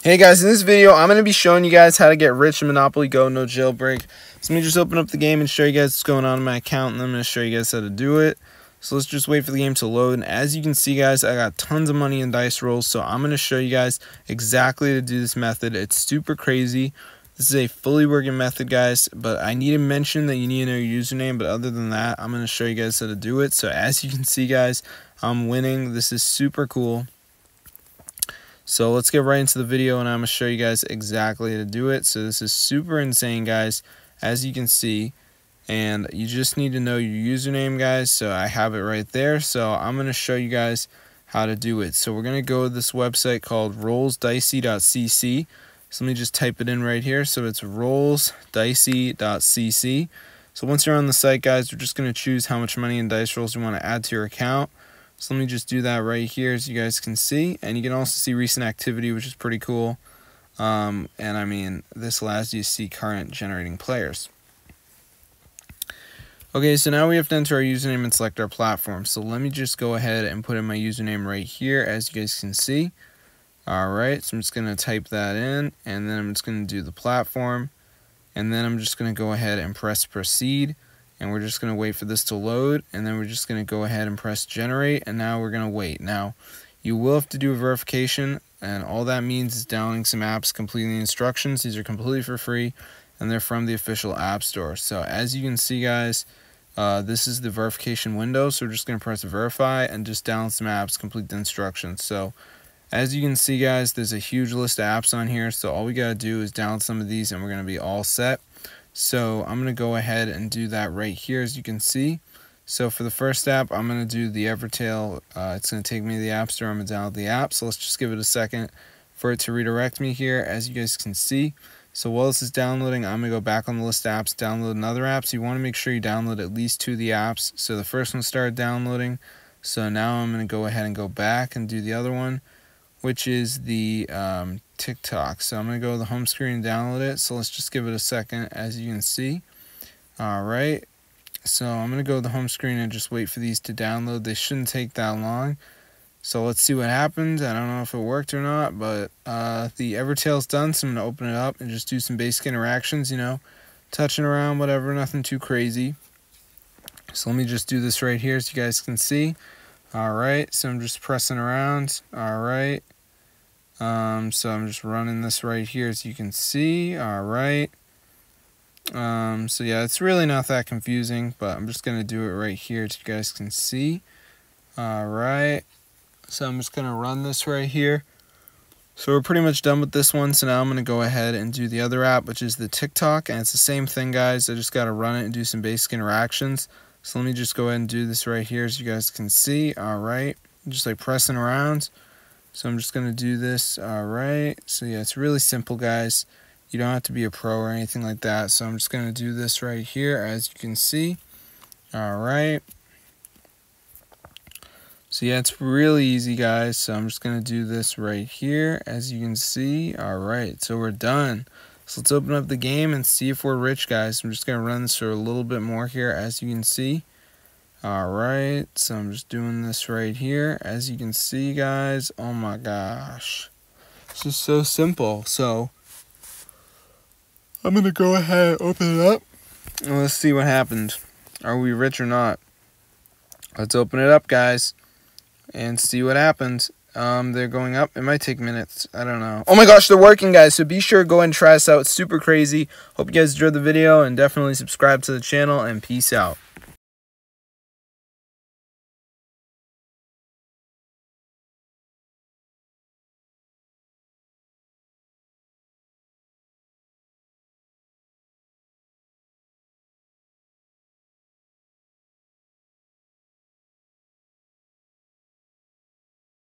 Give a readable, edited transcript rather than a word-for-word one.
Hey guys, in this video, I'm going to be showing you guys how to get rich in Monopoly Go, no jailbreak. So let me just open up the game and show you guys what's going on in my account, and then I'm going to show you guys how to do it. So let's just wait for the game to load, and as you can see guys, I got tons of money in dice rolls, so I'm going to show you guys exactly how to do this method. It's super crazy. This is a fully working method guys, but I need to mention that you need to know your username, but other than that, I'm going to show you guys how to do it. So as you can see guys, I'm winning. This is super cool. So let's get right into the video, and I'm going to show you guys exactly how to do it. So this is super insane guys, as you can see, and you just need to know your username guys. So I have it right there, so I'm going to show you guys how to do it. So we're going to go to this website called rollsdicey.cc. So let me just type it in right here. So it's rollsdicey.cc. So once you're on the site guys, we're just going to choose how much money in dice rolls you want to add to your account. So let me just do that right here, as you guys can see, and you can also see recent activity, which is pretty cool. And I mean, this allows you to see current generating players. Okay, so now we have to enter our username and select our platform. So let me just go ahead and put in my username right here, as you guys can see. Alright, so I'm just going to type that in, and then I'm just going to do the platform, and then I'm just going to go ahead and press proceed. And we're just going to wait for this to load, and then we're just going to go ahead and press generate, and now we're going to wait. Now, you will have to do a verification, and all that means is downloading some apps, completing the instructions. These are completely for free, and they're from the official app store. So as you can see guys, this is the verification window, so we're just going to press verify and just download some apps, complete the instructions. So as you can see guys, there's a huge list of apps on here, so all we got to do is download some of these, and we're going to be all set. So I'm going to go ahead and do that right here, as you can see. So for the first app, I'm going to do the Evertail. It's going to take me to the App Store. I'm going to download the app. So let's just give it a second for it to redirect me here, as you guys can see. So while this is downloading, I'm going to go back on the list of apps, download another app. So you want to make sure you download at least 2 of the apps. So the first one started downloading. So now I'm going to go ahead and go back and do the other one, which is the TikTok. So I'm going to go to the home screen and download it. So let's just give it a second, as you can see. Alright, so I'm going to go to the home screen and just wait for these to download. They shouldn't take that long. So let's see what happens. I don't know if it worked or not, but the Evertail's done. So I'm going to open it up and just do some basic interactions, you know, touching around, whatever, nothing too crazy. So let me just do this right here, so you guys can see. Alright, so I'm just pressing around. Alright. So I'm just running this right here, as you can see. Alright. So yeah, it's really not that confusing, but I'm just going to do it right here, so you guys can see. Alright. So I'm just going to run this right here. So we're pretty much done with this one, so now I'm going to go ahead and do the other app, which is the TikTok, and it's the same thing guys. I just got to run it and do some basic interactions. So let me just go ahead and do this right here, as you guys can see. Alright, just like pressing around. So I'm just going to do this. Alright, so yeah, it's really simple guys. You don't have to be a pro or anything like that. So I'm just going to do this right here, as you can see. Alright. So yeah, it's really easy guys. So I'm just going to do this right here, as you can see. Alright, so we're done. So let's open up the game and see if we're rich guys. I'm just going to run this for a little bit more here, as you can see. Alright, so I'm just doing this right here, as you can see guys. Oh my gosh, it's just so simple. So I'm going to go ahead and open it up, and let's see what happened. Are we rich or not? Let's open it up guys and see what happens. They're going up. It might take minutes. I don't know. Oh my gosh, they're working guys, so be sure to go and try this out. It's super crazy. Hope you guys enjoyed the video, and definitely subscribe to the channel, and peace out.